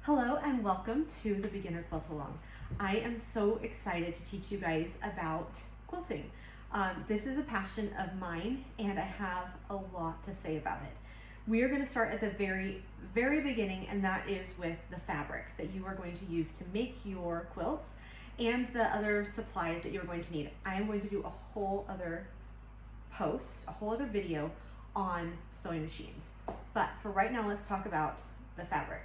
Hello and welcome to the Beginner Quilt Along. I am so excited to teach you guys about quilting. This is a passion of mine and I have a lot to say about it. We are going to start at the very beginning, and that is with the fabric that you are going to use to make your quilts and the other supplies that you're going to need. I am going to do a whole other video on sewing machines. But for right now, let's talk about the fabric.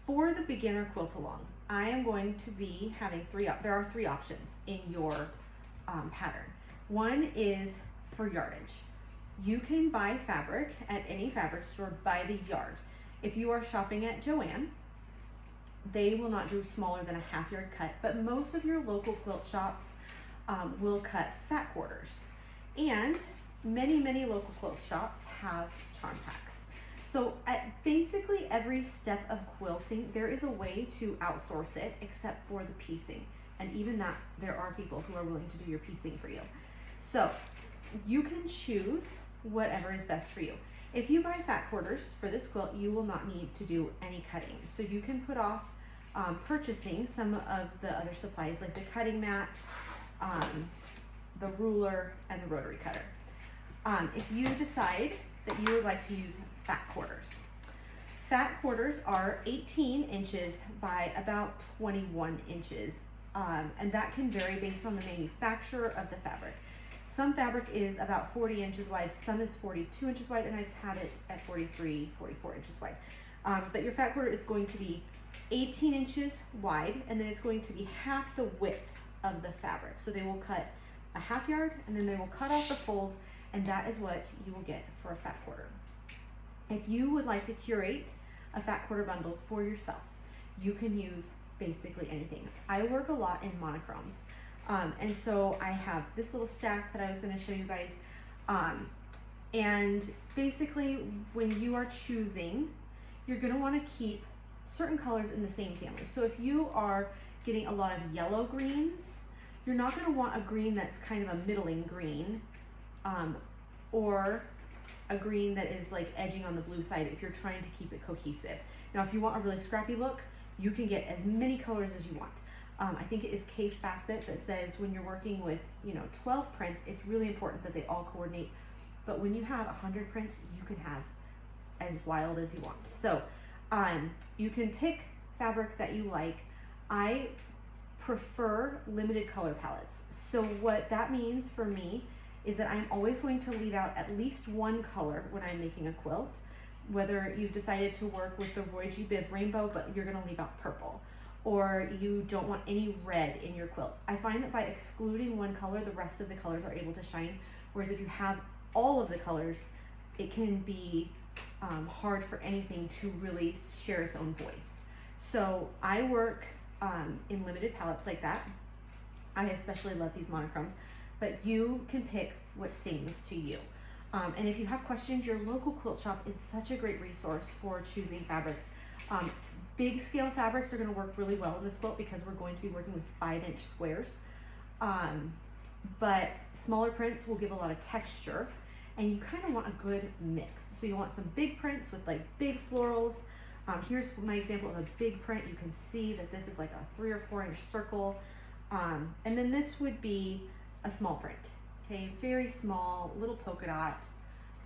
For the beginner quilt along, I am going to be having there are three options in your pattern. One is for yardage. You can buy fabric at any fabric store by the yard. If you are shopping at Joann, they will not do smaller than a half yard cut, but most of your local quilt shops will cut fat quarters. And many local quilt shops have charm packs. So at basically every step of quilting, there is a way to outsource it except for the piecing. And even that, there are people who are willing to do your piecing for you. So you can choose whatever is best for you. If you buy fat quarters for this quilt, you will not need to do any cutting. So you can put off purchasing some of the other supplies like the cutting mat, the ruler, and the rotary cutter. If you decide that you would like to use fat quarters. Fat quarters are 18 inches by about 21 inches, and that can vary based on the manufacturer of the fabric. Some fabric is about 40 inches wide, some is 42 inches wide, and I've had it at 43, 44 inches wide. But your fat quarter is going to be 18 inches wide, and then it's going to be half the width of the fabric. So they will cut a half yard, and then they will cut off the fold, and that is what you will get for a fat quarter. If you would like to curate a fat quarter bundle for yourself, you can use basically anything. I work a lot in monochromes, and so I have this little stack that I was going to show you guys, and basically when you are choosing, you're going to want to keep certain colors in the same family. So if you are getting a lot of yellow greens, you're not going to want a green that's kind of a middling green, or a green that is like edging on the blue side if you're trying to keep it cohesive. Now, if you want a really scrappy look, you can get as many colors as you want. I think it is K Facet that says when you're working with 12 prints, it's really important that they all coordinate. But when you have 100 prints, you can have as wild as you want. So you can pick fabric that you like. I prefer limited color palettes. So what that means for me is that I'm always going to leave out at least one color when I'm making a quilt, whether you've decided to work with the Roy G. Biv rainbow, but you're gonna leave out purple, or you don't want any red in your quilt. I find that by excluding one color, the rest of the colors are able to shine, whereas if you have all of the colors, it can be hard for anything to really share its own voice. So I work in limited palettes like that. I especially love these monochromes, but you can pick what sings to you. And if you have questions, your local quilt shop is such a great resource for choosing fabrics. Big scale fabrics are going to work really well in this quilt because we're going to be working with 5-inch squares. But smaller prints will give a lot of texture, and you kind of want a good mix. So you want some big prints with like big florals. Here's my example of a big print. You can see that this is like a 3 or 4 inch circle. And then this would be a small print, okay, very small, little polka dot,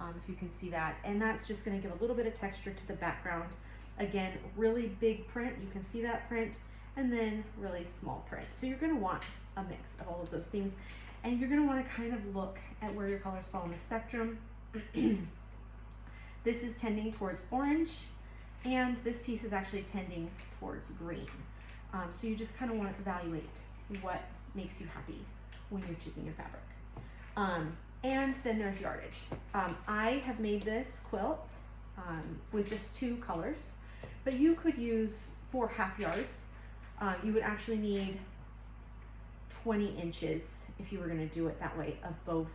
if you can see that, and that's just going to give a little bit of texture to the background. Again, really big print, you can see that print, and then really small print. So you're going to want a mix of all of those things, and you're going to want to kind of look at where your colors fall on the spectrum. This is tending towards orange, and this piece is actually tending towards green. So you just kind of want to evaluate what makes you happy when you're choosing your fabric. And then there's yardage. I have made this quilt with just 2 colors, but you could use 4 half yards. You would actually need 20 inches if you were going to do it that way of both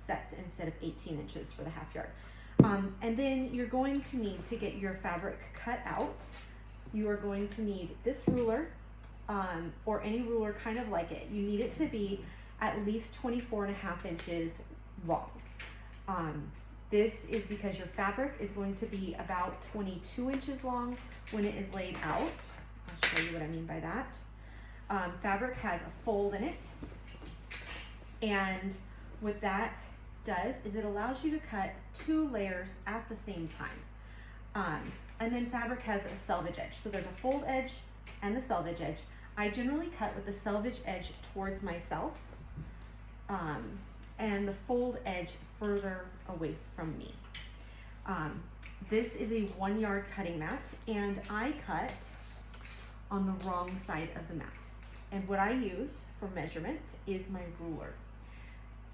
sets instead of 18 inches for the half yard. And then you're going to need to get your fabric cut out. You are going to need this ruler, or any ruler kind of like it. You need it to be at least 24.5 inches long. This is because your fabric is going to be about 22 inches long when it is laid out. I'll show you what I mean by that. Fabric has a fold in it, and what that does is it allows you to cut 2 layers at the same time. And then fabric has a selvage edge. So there's a fold edge and the selvage edge. I generally cut with the selvage edge towards myself, and the fold edge further away from me. This is a 1 yard cutting mat, and I cut on the wrong side of the mat. And what I use for measurement is my ruler.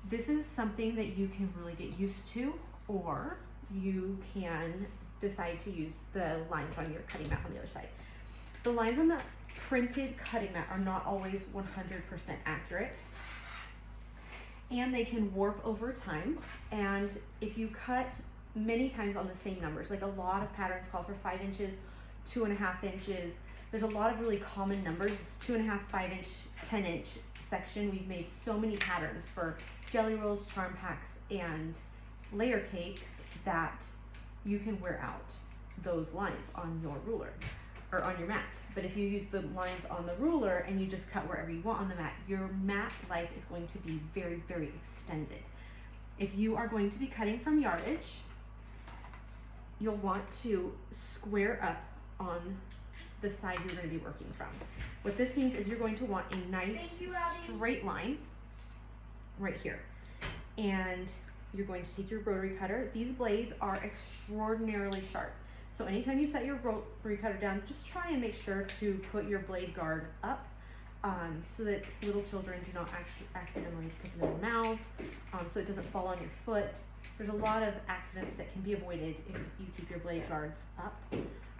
This is something that you can really get used to, or you can decide to use the lines on your cutting mat on the other side. The lines on the printed cutting mat are not always 100% accurate, and they can warp over time. And if you cut many times on the same numbers, like a lot of patterns call for 5 inches, 2.5 inches. There's a lot of really common numbers. This 2.5, 5 inch, 10 inch section. We've made so many patterns for jelly rolls, charm packs, and layer cakes that you can wear out those lines on your ruler or on your mat. But if you use the lines on the ruler and you just cut wherever you want on the mat, your mat life is going to be very, very extended. If you are going to be cutting from yardage, you'll want to square up on the side you're going to be working from. What this means is you're going to want a nice straight line right here. And you're going to take your rotary cutter. These blades are extraordinarily sharp. So anytime you set your rotary cutter down, just try and make sure to put your blade guard up so that little children do not accidentally put them in their mouths, so it doesn't fall on your foot. There's a lot of accidents that can be avoided if you keep your blade guards up.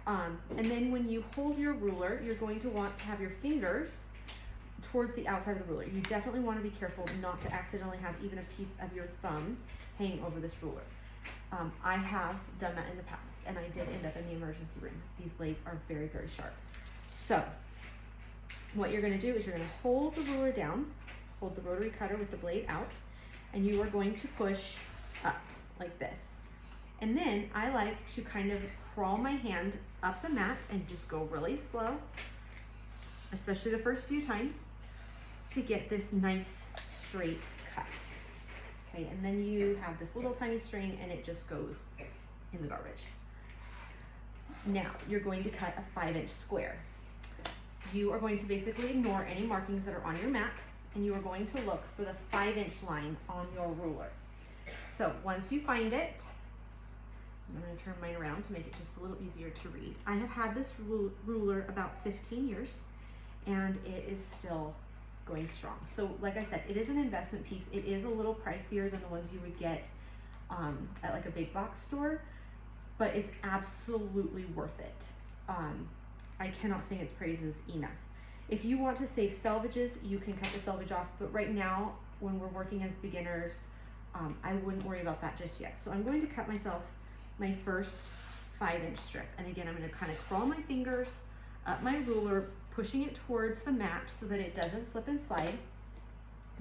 And then when you hold your ruler, you're going to want to have your fingers towards the outside of the ruler. You definitely want to be careful not to accidentally have even a piece of your thumb hanging over this ruler. I have done that in the past, and I did end up in the emergency room. These blades are very, very sharp. So what you're going to do is you're going to hold the ruler down, hold the rotary cutter with the blade out, and you are going to push up like this. And then I like to kind of crawl my hand up the mat and just go really slow, especially the first few times, to get this nice straight cut. Okay, and then you have this little tiny string and it just goes in the garbage. Now you're going to cut a 5 inch square. You are going to basically ignore any markings that are on your mat, and you are going to look for the 5 inch line on your ruler. So once you find it, I'm going to turn mine around to make it just a little easier to read. I have had this ruler about 15 years, and it is still going strong. So like I said, it is an investment piece. It is a little pricier than the ones you would get at like a big box store, but it's absolutely worth it. I cannot sing its praises enough. If you want to save selvages, you can cut the selvage off, but right now when we're working as beginners, I wouldn't worry about that just yet. So I'm going to cut myself my first 5 inch strip, and again I'm going to kind of crawl my fingers up my ruler, pushing it towards the mat so that it doesn't slip and slide.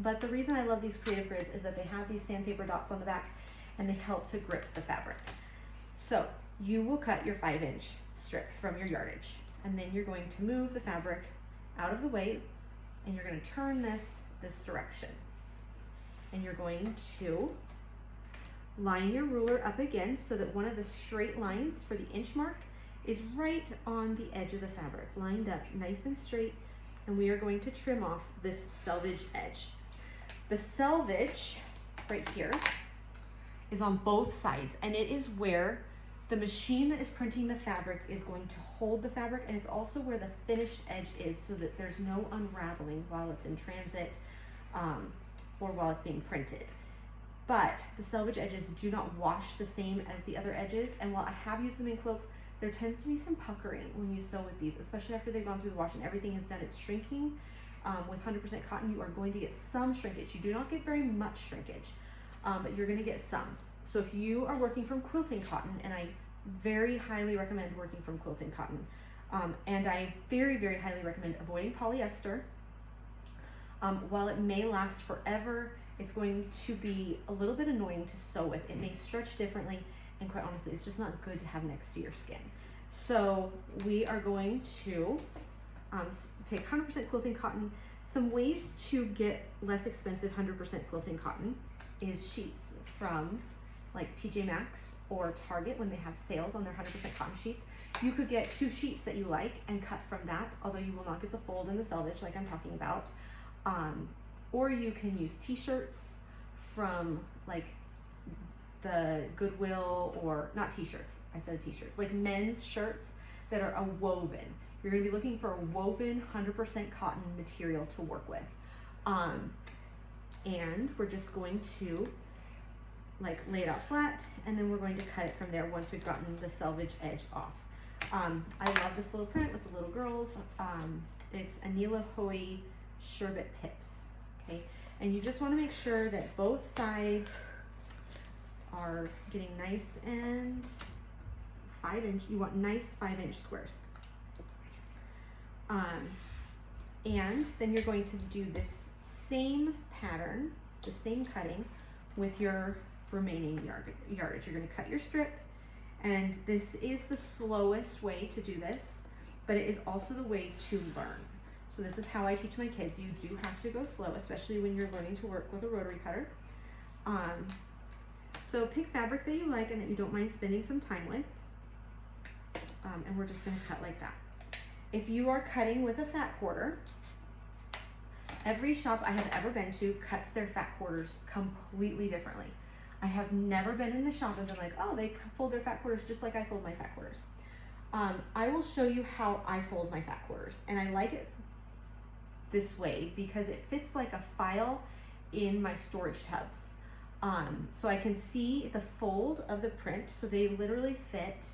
But the reason I love these creative grids is that they have these sandpaper dots on the back and they help to grip the fabric. So you will cut your 5 inch strip from your yardage, and then you're going to move the fabric out of the way, and you're going to turn this direction, and you're going to line your ruler up again so that one of the straight lines for the inch mark is right on the edge of the fabric, lined up nice and straight, and we are going to trim off this selvage edge. The selvage right here is on both sides, and it is where the machine that is printing the fabric is going to hold the fabric, and it's also where the finished edge is, so that there's no unraveling while it's in transit or while it's being printed. But the selvage edges do not wash the same as the other edges, and while I have used them in quilts, there tends to be some puckering when you sew with these, especially after they've gone through the wash and everything is done. It's shrinking. With 100% cotton, you are going to get some shrinkage. You do not get very much shrinkage, but you're going to get some. So if you are working from quilting cotton, and I very highly recommend working from quilting cotton, and I very, very highly recommend avoiding polyester. While it may last forever it's going to be a little bit annoying to sew with. It may stretch differently, and quite honestly, it's just not good to have next to your skin. So we are going to pick 100% quilting cotton. Some ways to get less expensive 100% quilting cotton is sheets from like TJ Maxx or Target when they have sales on their 100% cotton sheets. You could get 2 sheets that you like and cut from that, although you will not get the fold and the selvage like I'm talking about. Or you can use t-shirts from like the Goodwill, or not t-shirts, I said t-shirts, like men's shirts that are a woven. You're gonna be looking for a woven 100% cotton material to work with. And we're just going to like lay it out flat, and then we're going to cut it from there once we've gotten the selvage edge off. I love this little print with the little girls. It's Anila Hoey Sherbet Pips, okay? And you just wanna make sure that both sides are getting nice and 5-inch, you want nice 5-inch squares. And then you're going to do this same pattern, the same cutting with your remaining yardage. You're going to cut your strip, and this is the slowest way to do this, but it is also the way to learn. So this is how I teach my kids. You do have to go slow, especially when you're learning to work with a rotary cutter. So pick fabric that you like and that you don't mind spending some time with, and we're just going to cut like that. If you are cutting with a fat quarter, every shop I have ever been to cuts their fat quarters completely differently. I have never been in a shop and been like, oh, they fold their fat quarters just like I fold my fat quarters. I will show you how I fold my fat quarters, and I like it this way because it fits like a file in my storage tubs. So I can see the fold of the print, so they literally fit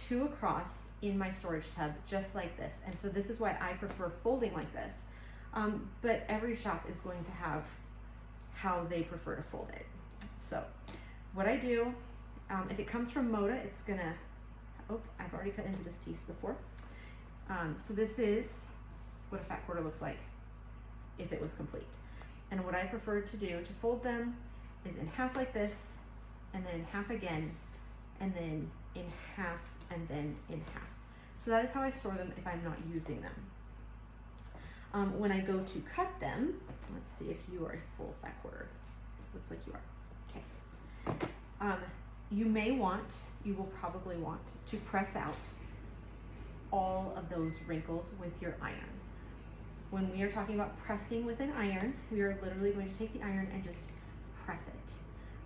2 across in my storage tub just like this. And so this is why I prefer folding like this. But every shop is going to have how they prefer to fold it. So what I do, if it comes from Moda, it's gonna, oh, I've already cut into this piece before. So this is what a fat quarter looks like if it was complete. And what I prefer to do to fold them is in half like this, and then in half again, and then in half, and then in half. So that is how I store them if I'm not using them. When I go to cut them, let's see if you are a full fat quarter. Looks like you are. Okay. You will probably want to press out all of those wrinkles with your iron. When we are talking about pressing with an iron, we are literally going to take the iron and just press it.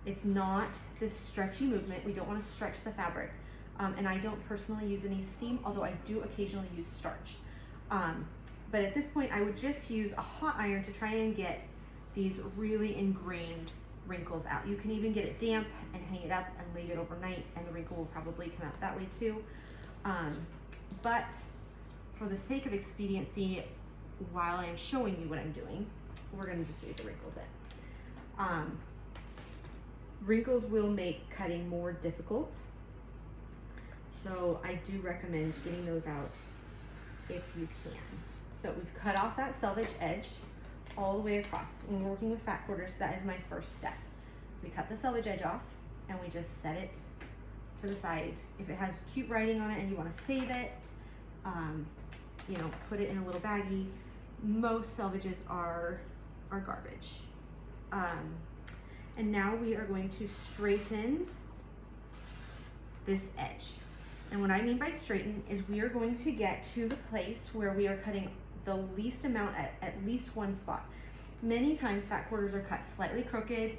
It's not this stretchy movement. We don't want to stretch the fabric. And I don't personally use any steam, although I do occasionally use starch. But at this point, I would just use a hot iron to try and get these really ingrained wrinkles out. You can even get it damp and hang it up and leave it overnight, and the wrinkle will probably come out that way too. But for the sake of expediency, while I'm showing you what I'm doing, we're gonna just leave the wrinkles in. Wrinkles will make cutting more difficult, so I do recommend getting those out if you can. So we've cut off that selvage edge all the way across. When we're working with fat quarters, that is my first step. We cut the selvage edge off and we just set it to the side. If it has cute writing on it and you want to save it, you know, put it in a little baggie. Most selvages are garbage. And now we are going to straighten this edge. And what I mean by straighten is we are going to get to the place where we are cutting the least amount at least one spot. Many times fat quarters are cut slightly crooked.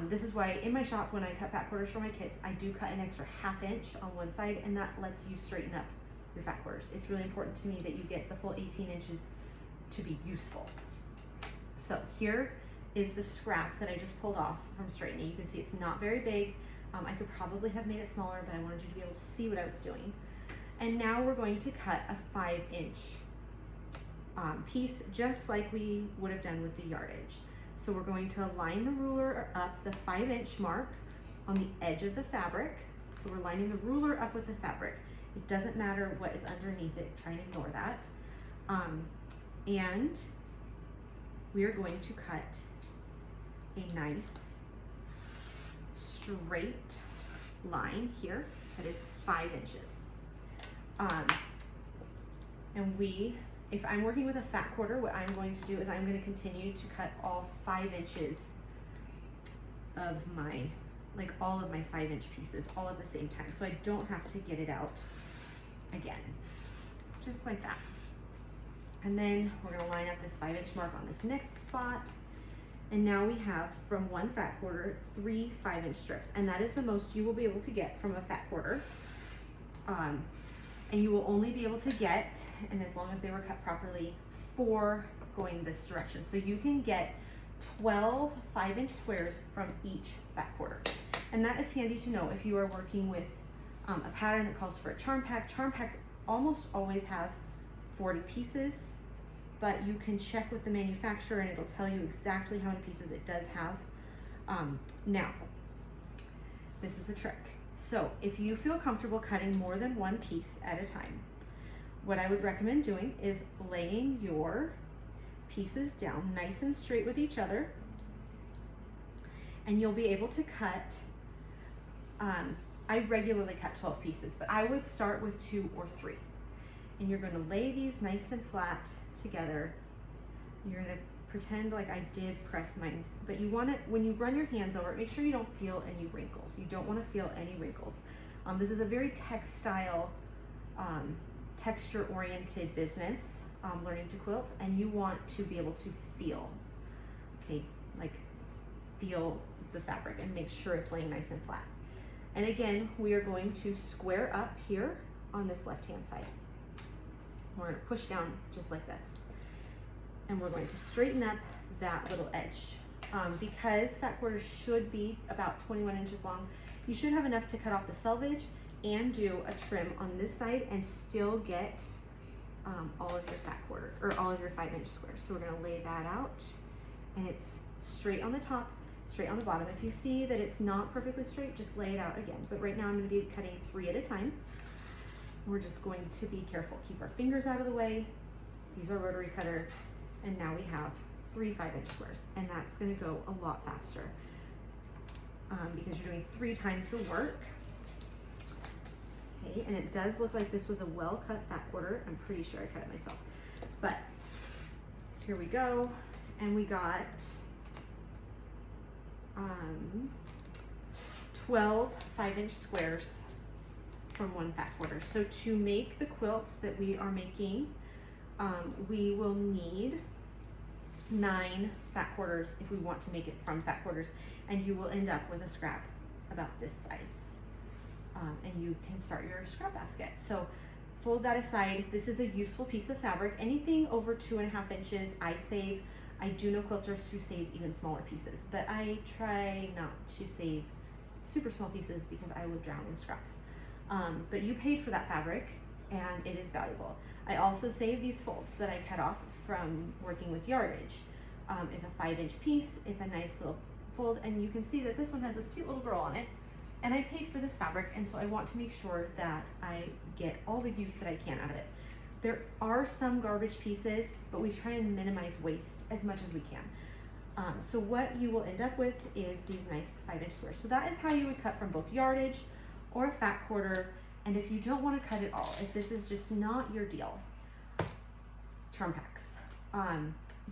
This is why in my shop, when I cut fat quarters for my kids, I do cut an extra ½ inch on one side, and that lets you straighten up your fat quarters. It's really important to me that you get the full 18 inches to be useful. So here is the scrap that I just pulled off from straightening. You can see it's not very big. I could probably have made it smaller, but I wanted you to be able to see what I was doing. And now we're going to cut a 5-inch piece, just like we would have done with the yardage. So we're going to line the ruler up the 5-inch mark on the edge of the fabric. So we're lining the ruler up with the fabric. It doesn't matter what is underneath it, try and ignore that. And we are going to cut a nice straight line here that is 5 inches. And if I'm working with a fat quarter, what I'm going to do is I'm going to continue to cut all 5 inches of my, like all of my 5-inch pieces all at the same time, so I don't have to get it out again, just like that. And then we're going to line up this 5-inch mark on this next spot. And now we have, from one fat quarter, 3 5-inch strips, and that is the most you will be able to get from a fat quarter. And you will only be able to get, and as long as they were cut properly, 4 going this direction. So you can get 12 5-inch squares from each fat quarter. And that is handy to know if you are working with a pattern that calls for a charm pack. Charm packs almost always have 40 pieces, but you can check with the manufacturer and it'll tell you exactly how many pieces it does have. Now, this is a trick. So if you feel comfortable cutting more than one piece at a time, what I would recommend doing is laying your pieces down nice and straight with each other, and you'll be able to cut, I regularly cut 12 pieces, but I would start with 2 or 3. And you're going to lay these nice and flat together. You're going to pretend like I did press mine, but you want to, when you run your hands over it, make sure you don't feel any wrinkles. You don't want to feel any wrinkles. This is a very textile, texture-oriented business, learning to quilt, and you want to be able to feel, okay, like feel the fabric and make sure it's laying nice and flat. And again, we are going to square up here on this left-hand side. We're going to push down just like this. And we're going to straighten up that little edge. Because fat quarters should be about 21 inches long, you should have enough to cut off the selvage and do a trim on this side and still get all of your fat quarter, or all of your 5-inch squares. So we're going to lay that out, and it's straight on the top, straight on the bottom. If you see that it's not perfectly straight, just lay it out again. But right now I'm going to be cutting 3 at a time. We're just going to be careful. Keep our fingers out of the way. Use our rotary cutter. And now we have 3 5-inch squares. And that's going to go a lot faster because you're doing 3 times the work. Okay, and it does look like this was a well-cut fat quarter. I'm pretty sure I cut it myself. But here we go. And we got 12 5-inch squares from one fat quarter. So to make the quilt that we are making, we will need 9 fat quarters if we want to make it from fat quarters, and you will end up with a scrap about this size. And you can start your scrap basket. So fold that aside. This is a useful piece of fabric. Anything over 2.5 inches, I save. I do know quilters who save even smaller pieces, but I try not to save super small pieces because I would drown in scraps. But you paid for that fabric, and it is valuable. I also save these folds that I cut off from working with yardage. It's a 5-inch piece. It's a nice little fold, and you can see that this one has this cute little girl on it. And I paid for this fabric, and so I want to make sure that I get all the use that I can out of it. There are some garbage pieces, but we try and minimize waste as much as we can. So what you will end up with is these nice 5-inch squares. So that is how you would cut from both yardage or a fat quarter. And if you don't want to cut it all, if this is just not your deal, charm packs.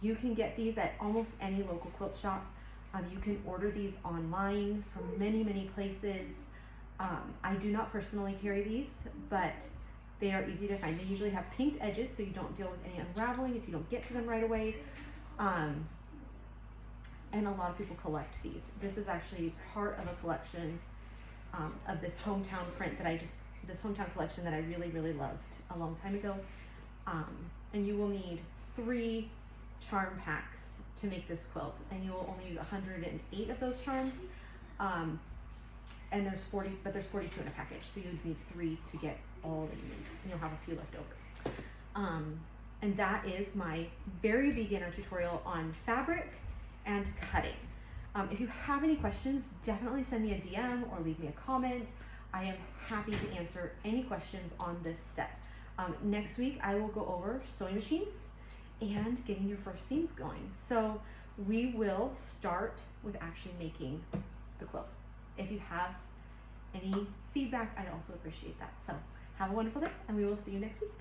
You can get these at almost any local quilt shop. You can order these online from many, many places. I do not personally carry these, but they are easy to find. They usually have pinked edges, so you don't deal with any unraveling if you don't get to them right away. And a lot of people collect these. This is actually part of a collection of this hometown print that this hometown collection that I really, really loved a long time ago. And you will need 3 charm packs to make this quilt, and you will only use 108 of those charms. And there's 42 in a package, so you need 3 to get all that you need, and you'll have a few left over. And that is my very beginner tutorial on fabric and cutting. If you have any questions, definitely send me a DM or leave me a comment. I am happy to answer any questions on this step. Next week, I will go over sewing machines and getting your first seams going. So we will start with actually making the quilt. If you have any feedback, I'd also appreciate that. So have a wonderful day, and we will see you next week.